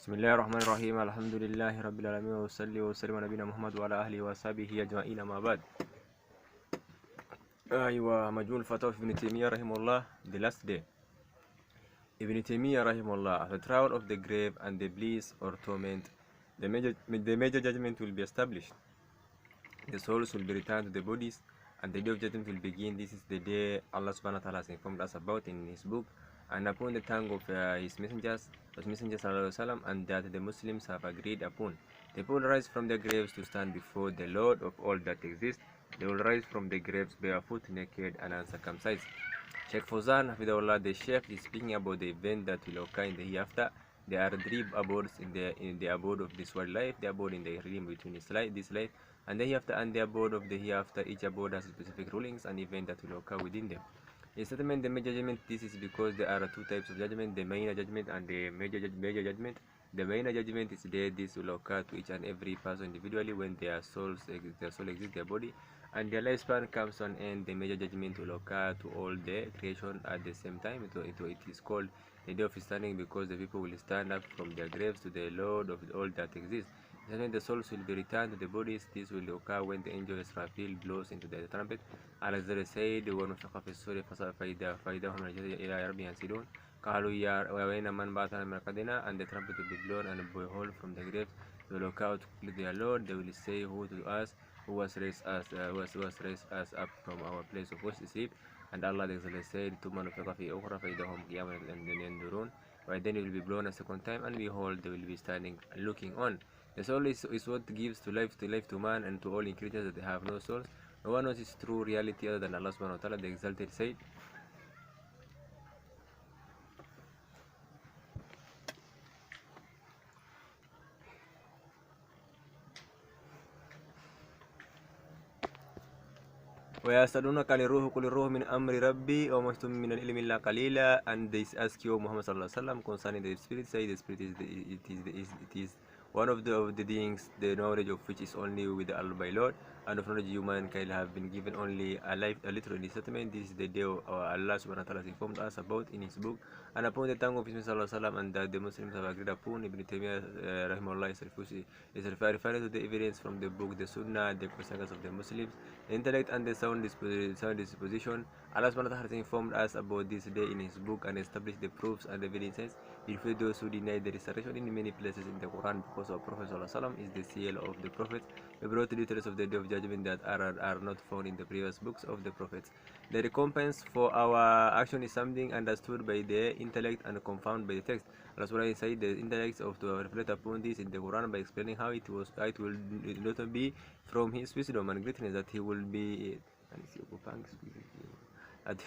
بسم الله الرحمن الرحيم. الحمد لله رب العالمين، وصلي وسلم على نبينا محمد وعلى اهله وصحبه اجمعين. ما بعد. ايوه، مجموع الفتاوى في ابن تيميه رحمه الله. The last day. Ibn Taymiyyah rahimahullah, at the trial of the grave and the bliss or torment, the major judgment will be established. The souls will be returned to the bodies, and the day of judgment will begin. This is the day Allah subhanahu wa ta'ala has informed us about in his book, and upon the tongue of his messengers sallallahu, and that the Muslims have agreed upon. The people will rise from their graves to stand before the Lord of all that exists. They will rise from the graves barefoot, naked, and uncircumcised. Sheikh Fawzan Hafidahullah, the Sheikh, is speaking about the event that will occur in the hereafter. There are three abodes in the abode of this world life, the abode in the realm between this life and the hereafter, and the abode of the hereafter. Each abode has specific rulings and events that will occur within them. In settlement, the major judgment, this is because there are two types of judgment, the minor judgment and the major judgment. The minor judgment is that this will occur to each and every person individually when their soul exists, their body, and their lifespan comes to an end. The major judgment will occur to all the creation at the same time. It is called the day of standing, because the people will stand up from their graves to the Lord of all that exists. Then the souls will be returned to the bodies. This will occur when the angel Israfil blows into the trumpet. As they said, وَنُفِخَ فِي الصُّورِ فَإِذَا هُمْ إِلَىٰ رَبِّهِمْ يَنسِلُونَ قالوا يا وَيْنَ مَنْ بَعَثَنَا مِنْ مَرْقَدِنَا. And the trumpet will be blown, and behold, from the graves they will occur to plead their Lord. They will say, who to us, who has raised us up from our place of sleep. And Allah said, ثُمَّ نُفِخَ فِي أُخْرَى فَإِذَا هُمْ قِيَامٌ يَنظُرُونَ. Right, then it will be blown a second time, and behold, they will be standing looking on. The soul is what gives life to man and to all creatures that they have no souls. No one knows its true reality other than Allah subhanahu wa ta'ala. The Exalted said, وَيَسْأَلُونَكَ عَنِ الرُّوحِ قُلِ الرُّوحُ مِنْ أَمْرِ رَبِّي وَمَا أُوتِيتُم مِّنَ الْعِلْمِ إِلَّا قَلِيلًا. And they ask you, Muhammad sallallahu alaihi wasallam, concerning the spirit. Say, the spirit is one of the things, the knowledge of which is only with Allah by Lord, and of knowledge humankind have been given only a little in the settlement. This is the day Allah subhanahu wa ta'ala has informed us about in his book, and upon the tongue of his Messenger sallallahu alaihi wasallam, and that the Muslims have agreed upon. Ibn Taymiyyah rahimahullah is referring to the evidence from the book, the Sunnah, the consensus of the Muslims, the intellect, and the sound disposition. Allah subhanahu wa ta'ala has informed us about this day in his book and established the proofs and evidences. If those who deny the resurrection in many places in the Quran, because our Prophet ﷺ is the seal of the prophets, we brought details of the day of judgment that are not found in the previous books of the prophets. The recompense for our action is something understood by the intellect and confirmed by the text. Allah subhanahu wa ta'ala said the intellect of to reflect upon this in the Quran by explaining how it will not be from his wisdom and greatness that he will be that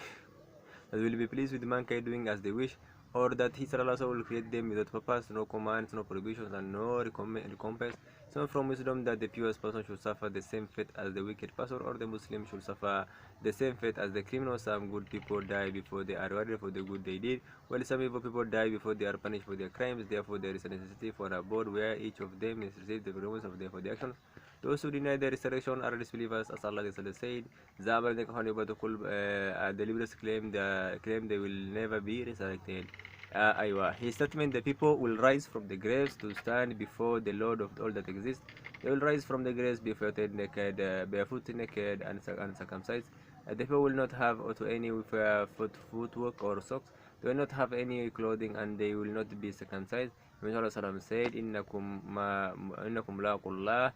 will be pleased with mankind doing as they wish, or that His Allah will create them without purpose, no commands, no prohibitions, and no recompense. So from wisdom that the pious person should suffer the same fate as the wicked person, or the Muslim should suffer the same fate as the criminal. Some good people die before they are rewarded for the good they did, while some evil people die before they are punished for their crimes. Therefore there is a necessity for an abode where each of them is received the reward of their actions. Those who deny the resurrection are disbelievers, as Allah said, the believers claim they will never be resurrected. His statement, the people will rise from the graves to stand before the Lord of all that exists. They will rise from the graves barefoot, naked, and uncircumcised. The people will not have any footwork or socks. They will not have any clothing, and they will not be circumcised. Prophet said, إنكم لاقوا الله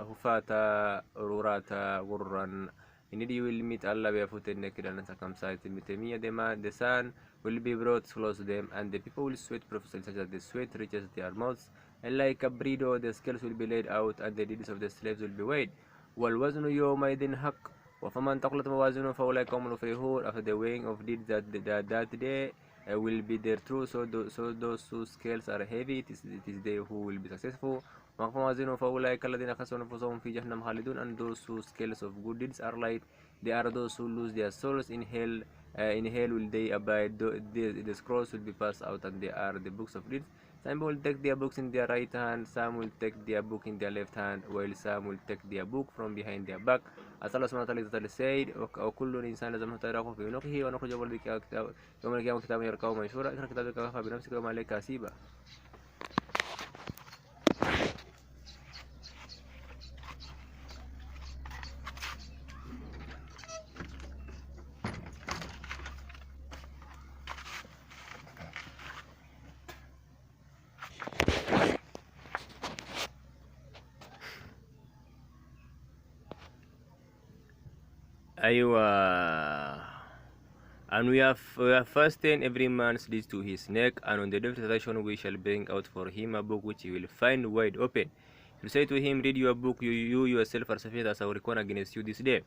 hufata rurata gurran. Indeed, you will meet Allah barefoot, naked, and uncircumcised. In the sun will be brought close to them, and the people will sweat profusely, such that the sweat reaches their mouths. And like a burrito, the scales will be laid out, and the deeds of the slaves will be weighed. وَالْوَزْنُ يَوْمَئِذٍ حَقٌّ وَفَمَنْ ثَقُلَتْ مَوَازِينُهُ فَأُولَٰئِكَ هُمُ الْمُفْلِحُونَ. After the weighing of deeds that day will be their true. So those whose scales are heavy, it is they who will be successful. فَأُولَٰئِكَ الَّذِينَ خَسِرُوا أَنفُسَهُمْ فِي جَهَنَّمَ خَالِدُونَ. And those whose scales of good deeds are light, they are those who lose their souls in hell. In hell will they abide. The scrolls will be passed out, and they are the books of deeds. Some will take their books in their right hand, some will take their book in their left hand, while some will take their book from behind their back. As Allah subhanahu wa ta'ala said, وَكُلُّ إِنسَانٍ لَزَمْنَهُ طَائِرَهُ فِي عُنُقِهِ وَنُخْرِجُ لَهُ يَوْمَ الْقِيَامَةِ كِتَابًا يَلْقَاهُ مَنشُورًا اقْرَأْ كِتَابَكَ كَفَىٰ بِنَفْسِكَ الْيَوْمَ عَلَيْكَ حَسِيبًا. أيوة. And we have fastened every man's deeds to his neck, and on the day of resurrection we shall bring out for him a book which he will find wide open. We say to him, read your book, you yourself are sufficient as our record against you this day.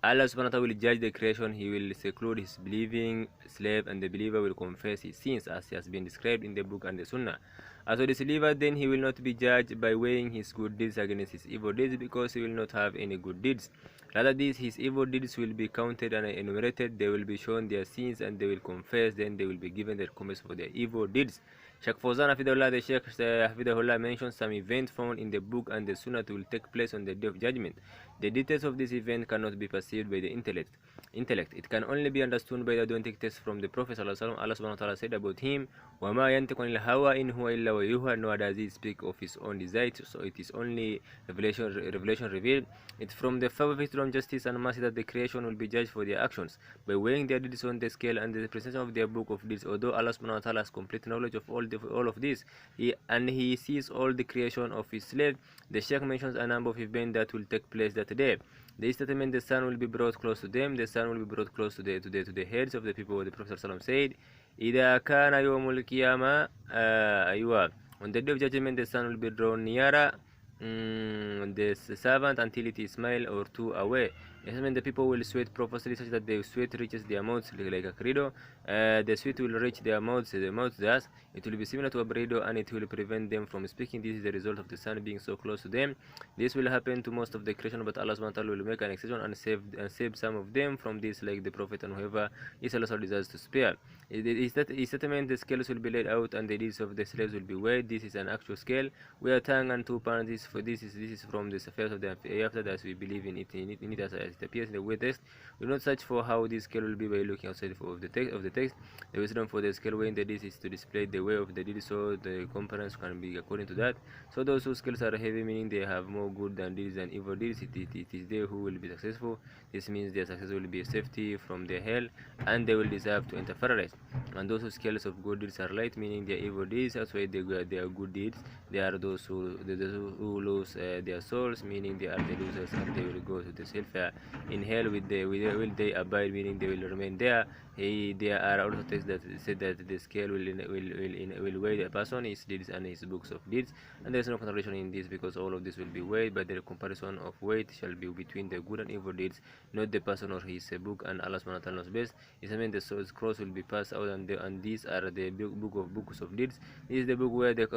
Allah subhanahu wa ta'ala will judge the creation. He will seclude his believing slave, and the believer will confess his sins as has been described in the book and the sunnah. As for the believer, then he will not be judged by weighing his good deeds against his evil deeds, because he will not have any good deeds. Rather, his evil deeds will be counted and enumerated. They will be shown their sins, and they will confess. Then they will be given the recompense for their evil deeds. Sheikh Fawzan Hafidahullah, the Sheikh Hafidahullah mentions some event found in the book and the sunnah will take place on the day of judgment. The details of this event cannot be perceived by the intellect. It can only be understood by the authentic text from the Prophet ﷺ. Allah subhanahu wa ta'ala said about him, وَمَا يَنْتِقُ عَنِ الْهَوَىٰ إِنْ هُوَ إِلَّا وَحْيٌ, nor does he speak of his own desires, so it is only revelation revealed. It's from the favor of wisdom, justice, and mercy that the creation will be judged for their actions by weighing their deeds on the scale and the presentation of their book of deeds. Although Allah subhanahu wa ta'ala has complete knowledge of all of this, he sees all the creation of his slave. The Sheikh mentions a number of events that will take place that day. The statement, the sun will be brought close to them. The sun will be brought close to the heads of the people. The Prophet ﷺ said, إِذَا كَانَ يَوْمُ الْقِيَامَةِ أيوة. On the day of judgment, the sun will be drawn nearer the servant until it is mile or two away. When the people will sweat profusely, such that the sweat reaches their mouths like a corridor. The sweat will reach their mouths. The mouth thus it will be similar to a burrito, and it will prevent them from speaking. This is the result of the sun being so close to them. This will happen to most of the creation, but Allah subhanahu wa ta'ala will make an exception and save some of them from this, like the Prophet and whoever is Allah desires to spare. His statement, the scales will be laid out and the deeds of the slaves will be weighed. This is an actual scale where tongue and two parts. For this is from the affairs of the hereafter, as we believe in it as it appears in the way text. We do not search for how this scale will be by looking outside of the text. The wisdom for the scale weighing the deeds is to display the way of the deeds, so the components can be according to that. So those whose scales are heavy, meaning they have more good than deeds and evil deeds, it is they who will be successful. This means their success will be safety from the hell, and they will deserve to enter paradise. And those whose scales of good deeds are light, meaning their evil deeds outweigh their good deeds, they are those who lose their souls, meaning they are the losers, and they will go to the hellfire. In hell will they abide, meaning they will remain there. There are also texts that said that the scale will weigh a person, his deeds and his books of deeds, and there is no contradiction in this, because all of this will be weighed, but the comparison of weight shall be between the good and evil deeds, not the person or his book, and Allah subhanahu wa ta'ala knows best. It means the soul's cross will be passed out, and these are the books of deeds. This is the book where the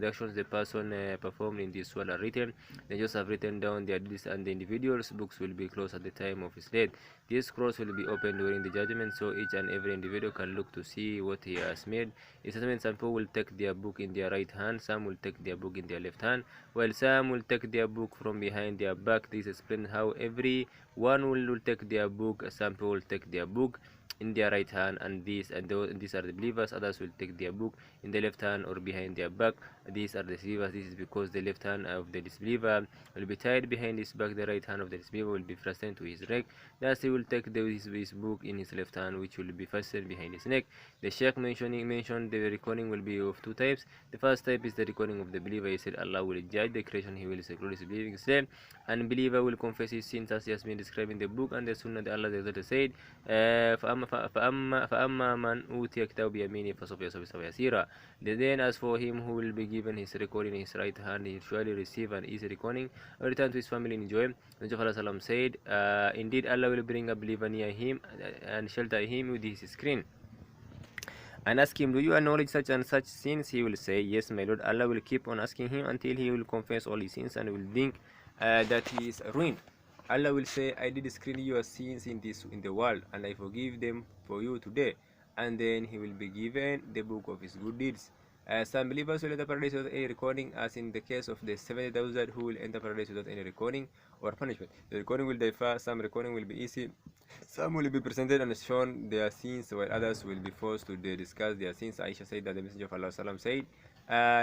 actions the person performed in this world are written. They just have written down their deeds, and the individual's books will be closed at the time of his death. This scrolls will be opened during the judgment, so each and every individual can look to see what he has made. It means some people will take their book in their right hand, some will take their book in their left hand, while some will take their book from behind their back. This explains how every one will take their book. Some people will take their book in their right hand, and these are the believers. Others will take their book in the left hand or behind their back. These are the disbelievers. This is because the left hand of the disbeliever will be tied behind his back. The right hand of the disbeliever will be fastened to his neck. Thus he will take his book in his left hand, which will be fastened behind his neck. The Sheikh mentioned the recording will be of two types. The first type is the recording of the believer. He said Allah will judge the creation. He will seclude his believing slave, and believer will confess his sins as he has been described in the book and the sunnah. The Allah the said, فأما من أوتي كتاب بيمينه فسوف يحسب يسيرا. Then as for him who will be given his recording in his right hand, he will surely receive an easy recording and return to his family in joy. The Prophet said, indeed Allah will bring a believer near him and shelter him with his screen, and ask him, do you acknowledge such and such sins? He will say, yes, my Lord. Allah will keep on asking him until he will confess all his sins and will think that he is ruined. Allah will say, I did screen your sins in the world, and I forgive them for you today. And then he will be given the book of his good deeds. Some believers will enter paradise without any recording, as in the case of the 70,000 who will enter paradise without any recording or punishment. The recording will differ. Some recording will be easy. Some will be presented and shown their sins, while others will be forced to discuss their sins. Aisha said that the Messenger of Allah said,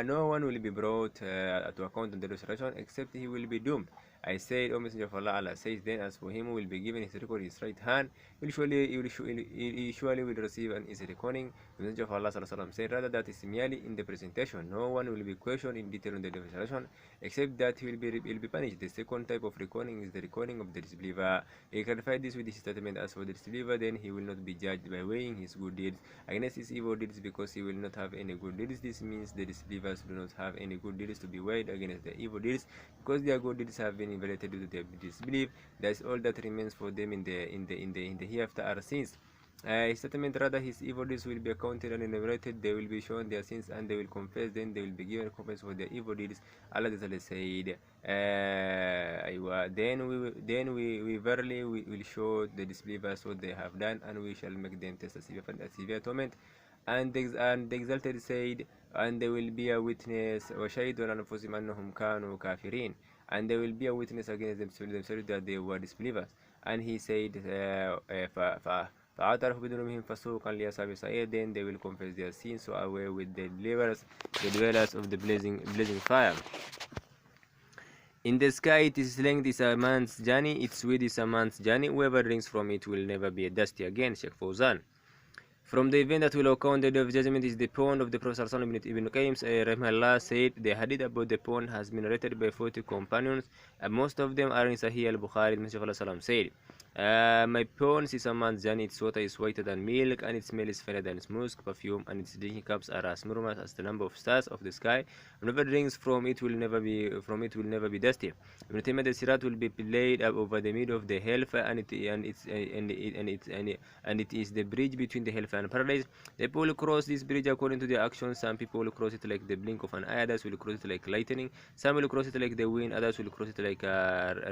no one will be brought to account on the resurrection except he will be doomed. I said, O Messenger of Allah, Allah says, then as for him who will be given his record in his right hand, he surely will receive an easy reckoning. The Messenger of Allah said, rather that is merely in the presentation. No one will be questioned in detail on the demonstration, except that he will be punished. The second type of reckoning is the reckoning of the disbeliever. He clarified this with his statement, as for the disbeliever, then he will not be judged by weighing his good deeds against his evil deeds, because he will not have any good deeds. This means the disbelievers do not have any good deeds to be weighed against their evil deeds, because their good deeds have been invalidated due to their disbelief. That is all that remains for them in the hereafter are sins. His statement, rather his evil deeds will be accounted and enumerated. They will be shown their sins and they will confess. Then they will be given recompense for their evil deeds. Allah said, then we verily will show the disbelievers what they have done, and we shall make them test a severe torment. And the exalted said, and there will be a witness, وَشَهِدٌ أَنفُسِهِمْ أَنَّهُمْ كَانُوا كَافِرِينَ, and there will be a witness against themselves that they were disbelievers. And he said, فَأَعْتَرَفُ بِذُنُوبِهِمْ فَسُوقًا لِأَصْحَابِ السَّعِيرِ, then they will confess their sins, so away with the dwellers of the blazing fire. In the sky, its length is a man's journey, its width is a man's journey. Whoever drinks from it will never be dusty again. Sheikh Fawzan. From the event that will occur on the Day of Judgment is the pond of the Prophet Ibn Qayyim Rahimahullah said, the hadith about the pond has been narrated by 40 companions, and most of them are in Sahih al-Bukhari. Messenger of Allah said, my pond is a man's journey, its water is whiter than milk, and its smell is finer than its musk perfume, and its drinking cups are as numerous as the number of stars of the sky. Whoever drinks from it will never be dusty. Ibn Taymiyyah, the Sirat will be laid up over the middle of the hellfire, and it is the bridge between the hellfire and paradise. The people will cross this bridge according to their actions. Some people will cross it like the blink of an eye, others will cross it like lightning. Some will cross it like the wind, others will cross it like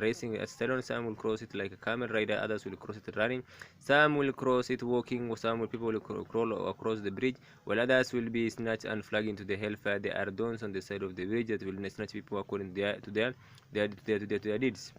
racing a stallion. Some will cross it like a camel rider, others will cross it running. Some will cross it walking. Some people will crawl across the bridge, while others will be snatched and flagged into the hellfire. There are dawns on the side of the bridge that will snatch people according to their deeds.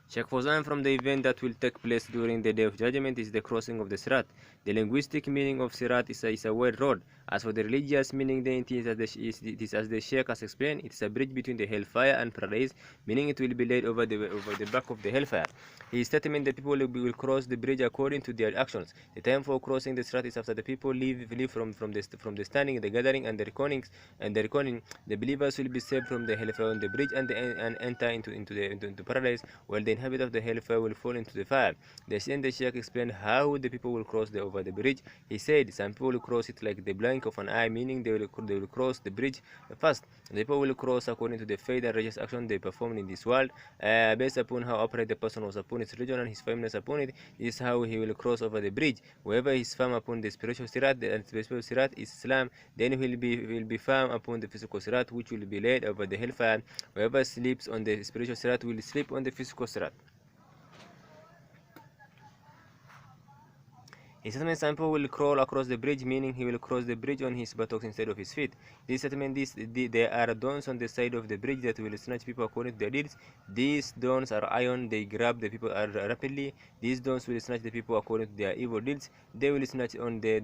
Sheikh Fawzan, from the event that will take place during the Day of Judgment is the crossing of the Sirat. The linguistic meaning of Sirat is a wide road. As for the religious meaning, then it is as the Sheikh has explained, it is a bridge between the hellfire and paradise, meaning it will be laid over the back of the hellfire. His statement, the people will cross the bridge according to their actions. The time for crossing the Sirat is after the people leave from the standing, the gathering, and the reckoning. The believers will be saved from the hellfire on the bridge and enter into paradise, while the inhabitants of the hellfire will fall into the fire. The Sheikh explained how the people will cross over the bridge. He said, some people will cross it like the blink of an eye, meaning they will cross the bridge fast. The people will cross according to the faith and religious action they performed in this world, based upon how upright the person was upon his religion and his firmness upon it. This is how he will cross over the bridge. Whoever is firm upon the spiritual sirat, the spiritual sirat is Islam, then he will be firm upon the physical sirat, which will be laid over the hellfire. Whoever sleeps on the spiritual sirat will sleep on the physical sirat. His statement, some people will crawl across the bridge, meaning he will cross the bridge on his buttocks instead of his feet. This statement, there are dawns on the side of the bridge that will snatch people according to their deeds. These dawns are iron, they grab the people rapidly. These dawns will snatch the people according to their evil deeds. They will be snatched on the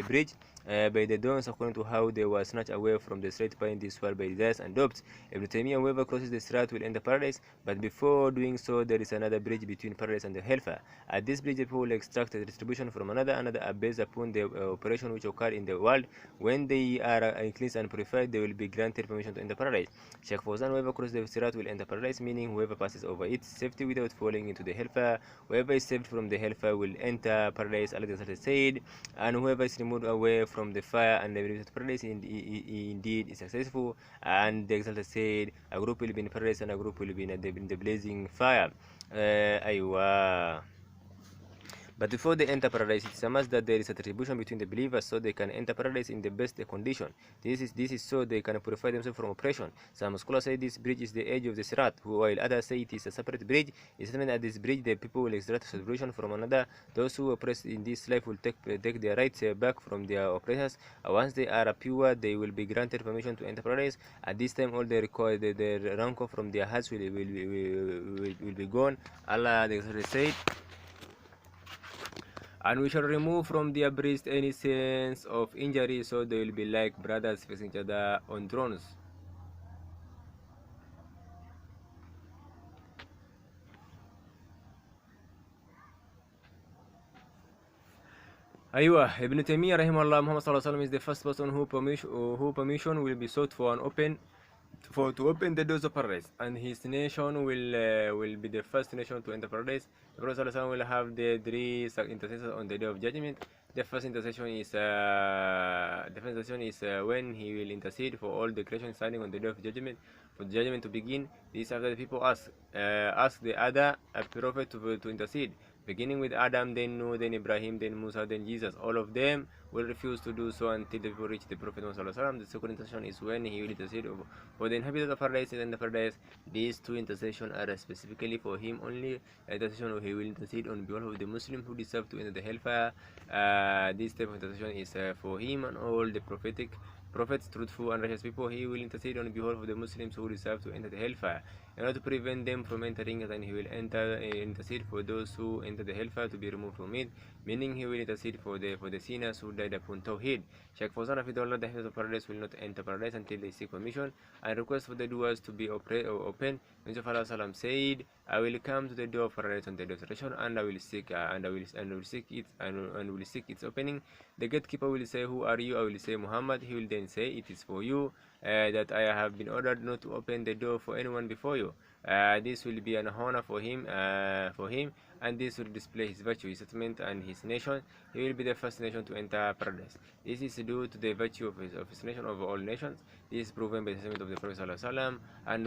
bridge by the dawns according to how they were snatched away from the straight path in this world by desires and doubts. Ibn Taymiyyah, whoever crosses the Sirat will enter paradise, but before doing so, there is another bridge between paradise and the hellfire. At this bridge, the people will extract the distribution from another based upon the operation which occurred in the world. When they are cleansed and purified, they will be granted permission to enter paradise. Sheikh Fawzan, whoever crosses the Sirat will enter paradise, meaning whoever passes over it safety without falling into the hellfire. Whoever is saved from the hellfire will enter paradise, Allah said, and whoever is removed away from the fire and the paradise indeed is successful. And the Exalted said, a group will be in paradise and a group will be in the blazing fire. But before they enter paradise, it is a must that there is a retribution between the believers, so they can enter paradise in the best condition. This is so they can purify themselves from oppression. Some scholars say this bridge is the edge of the Sirat, while others say it is a separate bridge. It is meant at this bridge the people will extract retribution from another. Those who oppress in this life will take their rights back from their oppressors. Once they are pure, they will be granted permission to enter paradise. At this time, all the rancor from their hearts will be gone. Allah said, And we shall remove from their breast any sense of injury, so they will be like brothers facing each other on thrones. Aywa, Ibn Taymiyyah rahimahullah, Muhammad sallallahu alaihi wasallam is the first person who permission will be sought for to open the doors of paradise, and his nation will be the first nation to enter paradise. The Prophet sallallahu alaihi wasallam will have the three intercessors on the day of judgment. The first intercession is when he will intercede for all the creation standing on the day of judgment, for the judgment to begin. This after the people ask the other prophet to intercede, beginning with Adam, then Noah, then Ibrahim, then Musa, then Jesus. All of them will refuse to do so until the people reach the Prophet Muhammad. The second intercession is when he will intercede for the inhabitants of paradise and the paradise. These two intercessions are specifically for him only. Intercession he will intercede on behalf of the Muslim who deserve to enter the hellfire. This type of intercession is for him and all the prophets, truthful and righteous people. He will intercede on behalf of the Muslims who deserve to enter the hellfire. In order to prevent them from entering it, and he will intercede for those who enter the hellfire to be removed from it, meaning he will intercede for the sinners who died upon Tawheed. Sheikh Fawzan Hafidullah, the heavens of paradise will not enter paradise until they seek permission and request for the doors to be open. Messenger of Allah said, I will come to the door of paradise on the day of resurrection, and I will seek its opening. The gatekeeper will say, who are you? I will say, Muhammad. He will then say, it is for you that I have been ordered not to open the door for anyone before you. This will be an honor for him, and this will display his virtue, his settlement, and his nation. He will be the first nation to enter paradise. This is due to the virtue of his nation over all nations. This is proven by the statement of the Prophet ﷺ, and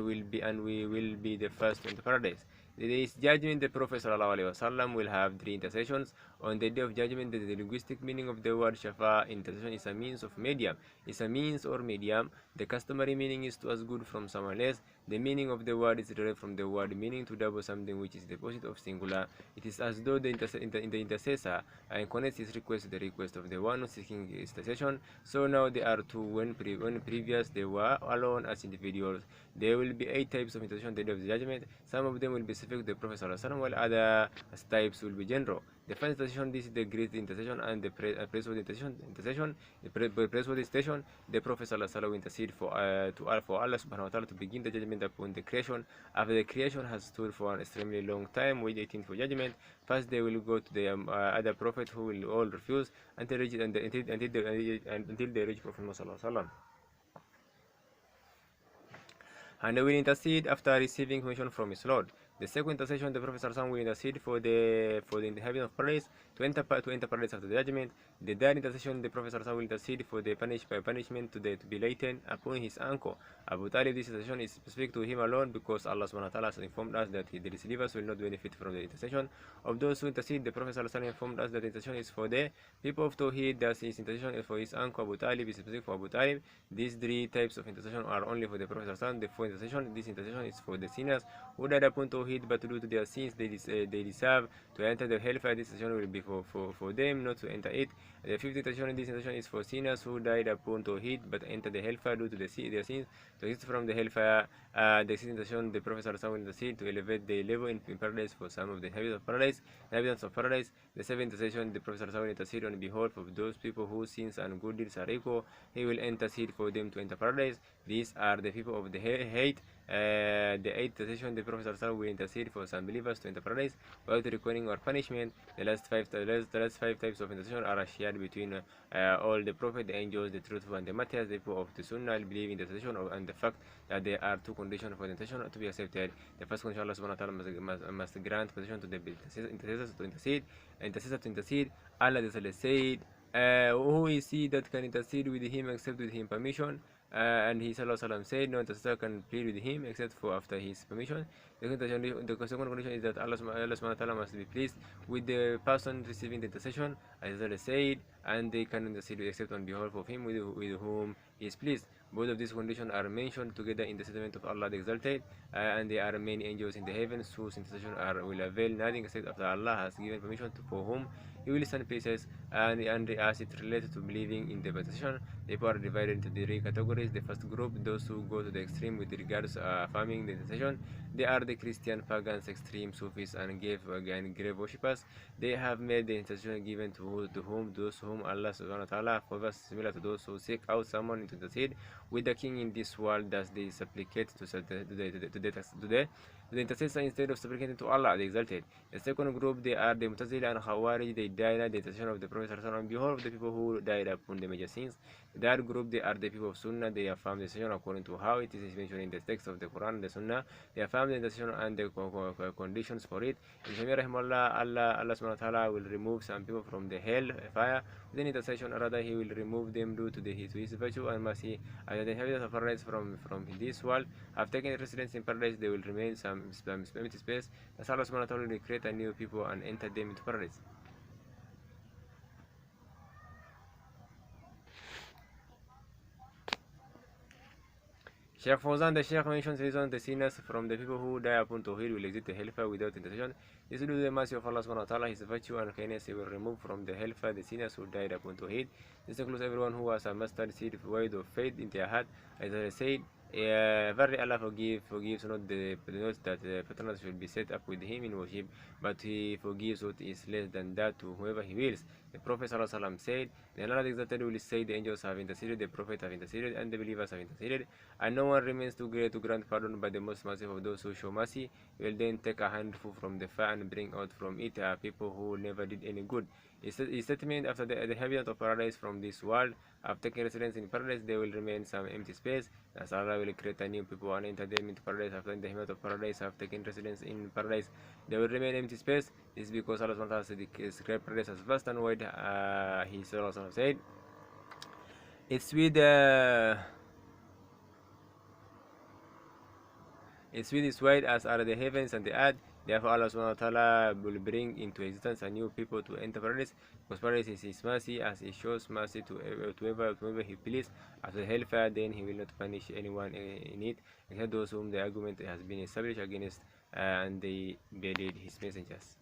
we will be the first to enter paradise. This judgment, the Prophet ﷺ will have three intercessions on the day of judgment. The linguistic meaning of the word shafa, intercession, is a means of medium. It's a means or medium. The customary meaning is to ask good from someone else. The meaning of the word is derived from the word meaning to double something which is the opposite of singular. It is as though the intercessor connects his request to the request of the one seeking intercession. So now there are two. When previous they were alone as individuals. There will be 8 types of intercession on the day of the judgment. Some of them will be specific to the Prophet ﷺ, while other types will be general. The first intercession, this is the great intercession and the praiseworthy intercession. The praiseworthy station, the Prophet ﷺ will intercede for Allah subhanahu wa ta'ala to begin the judgment upon the creation. After the creation has stood for an extremely long time, waiting for judgment, first they will go to the other prophet who will all refuse until they reach Prophet Muhammad ﷺ. And they will intercede after receiving permission from his Lord. The second intercession, the Prophet ﷺ will intercede for the inhabitants of paradise to enter paradise after the judgment. The third intercession, the Prophet ﷺ will intercede for the punishment to be latent upon his uncle Abu Talib. This intercession is specific to him alone because Allah subhanahu wa ta'ala has informed us that the receivers will not benefit from the intercession of those who intercede. The Prophet ﷺ informed us that the intercession is for the people of Tawheed, that his intercession is for his uncle Abu Talib, is specific for Abu Talib. These 3 types of intercession are only for the Prophet ﷺ. The fourth intercession, this intercession is for the sinners who died upon Tawheed, but due to their sins they deserve to enter the hellfire. This intercession will be for them not to enter it. The fifth intercession, this intercession is for sinners who died upon Tawheed but enter the hellfire due to their sins to exit from the hellfire. The sixth intercession, the Prophet ﷺ will intercede to elevate the level in paradise for some of the inhabitants of paradise. The seventh intercession, the Prophet ﷺ will intercede on behalf of those people whose sins and good deeds are equal. He will intercede for them to enter paradise. These are the people of the hate. The eighth intercession, the Prophet ﷺ will intercede for some believers to enter paradise without requiring or punishment. The last five types of intercession are shared between all the Prophet, the angels, the truthful, and the martyrs. The people of the Sunnah believe in the intercession and the fact that there are 2 conditions for the intercession to be accepted. The first condition, Allah subhanahu wa ta'ala must grant permission to the intercessors to intercede. Allah said, who is he that can intercede with him except with him permission? And he sallallahu said, no intercessor can plead with him except for after his permission. The second condition is that Allah subhanahu wa ta'ala must be pleased with the person receiving the intercession, as Allah said, and they can intercede except on behalf of him with whom he is pleased. Both of these conditions are mentioned together in the statement of Allah the Exalted, and there are many angels in the heavens whose intercession will avail nothing except after Allah has given permission for whom He will send places, and as it relates to believing in the petition, the people are divided into three categories. The first group, those who go to the extreme with regards affirming the intercession, they are the Christian pagans, extreme Sufis, and grave worshippers. They have made the intercession given to those whom Allah subhanahu wa ta'ala favors, similar to those who seek out someone to intercede with the king in this world, thus they supplicate to the intercessor instead of supplicating to Allah the Exalted. The second group, they are the Mutazila and Khawarij. They deny the intercession of the Prophet on behalf of the people who died upon the major sins. That group, they are the people of Sunnah. They affirm the intercession according to how it is mentioned in the text of the Quran and the Sunnah. They affirm the intercession and the conditions for it. In Jamia Rahimullah, Allah subhanahu wa ta'ala will remove some people from the hell fire with an intercession, or rather He will remove them due to His virtue and mercy. As the inhabitants of paradise from this world have taken residence in paradise, they will remain some empty space. As Allah subhanahu wa ta'ala will create a new people and enter them into paradise. Sheikh Fawzan, the Sheikh, mentions reason the sinners from the people who die upon Tawheed will exit the hellfire without intercession. This is due to the mercy of Allah subhanahu wa ta'ala, His virtue and kindness. He will remove from the hellfire the sinners who died upon Tawheed. This includes everyone who has a mustard seed void of faith in their heart. As I said, verily Allah forgives not that the partners should be set up with Him in worship, but He forgives what is less than that to whoever He wills. The Prophet ﷺ said, "The Allah Exalted will say, the angels have interceded, the Prophet have interceded, and the believers have interceded, and no one remains too great to grant pardon but the most merciful of those who show mercy. Will then take a handful from the fire and bring out from it people who never did any good." His statement, after the inhabitants of paradise from this world have taken residence in paradise, there will remain some empty space. As Allah will create a new people and enter them into paradise. After the inhabitants of paradise have taken residence in paradise, there will remain empty space. This is because Allah subhanahu wa ta'ala described paradise as vast and wide. He said, "It's with as wide as are the heavens and the earth." Therefore, Allah subhanahu wa ta'ala will bring into existence a new people to enter paradise, because paradise is His mercy, as He shows mercy to whoever He pleases. After the hellfire, then He will not punish anyone in it, except those whom the argument has been established against and they believed His messengers.